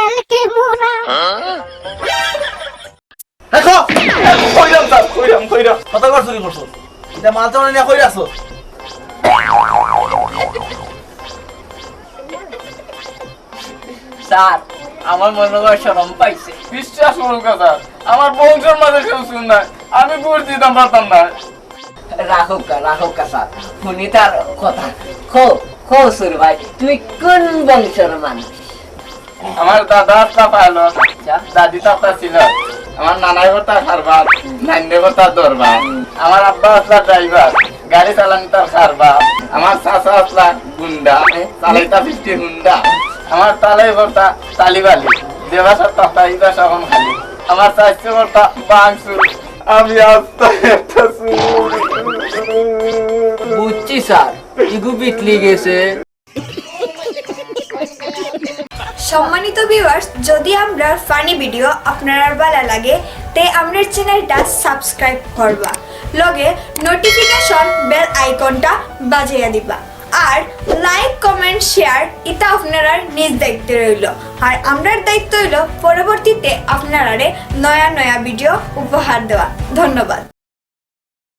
এলকে মোরা দেখো কইরাম স্যার কইরাম কতবার চুরি করছো এটা মাল চালানো নিয়ে কই রাখছো স্যার আমার মনে হয় শরম পাইছে। বিশ্বাস করুন স্যার, আমার বংশের মাঝে কেউ শুন না, আমি ঘুষ দিতাম পারতাম না। রাখুকা স্যার, শুনি তার কথা। খো সুর ভাই, তুমি কোন বংশের মানুষ? আমার দাদা একটা পাইলট, দাদি একটা ছিল, আমার নানাই হতা খারবার, নান্নে হতা দরবার, আমার আব্বা আসলা ড্রাইভার, গাড়ি চালানি তার খারবার, আমার চাচা আসলা গুন্ডা, চালাইতা 50 হুন্ডা, আমার তালাই ভর্তা তালিবালি, যে বাসা তথা এই বাসা এখন খালি, আমার চাইছে ভর্তা বাংসুর, আমি আস্তে একটা বুঝছি স্যার, ইগু বিটলি গেছে। সম্মানিত ভিউয়ার্স, যদি আমরা ফানি ভিডিও আপনার ভালো লাগে তে আমাদের চ্যানেলটা সাবস্ক্রাইব করবা, লগে নোটিফিকেশন বেল আইকনটা বাজিয়ে দিবা, আর লাইক কমেন্ট শেয়ার এটা আপনারা নিজ দায়িত্ব রইল। আর আমরার দায়িত্ব হইল পরবর্তীতে আপনারা নয়া ভিডিও উপহার দেওয়া। ধন্যবাদ।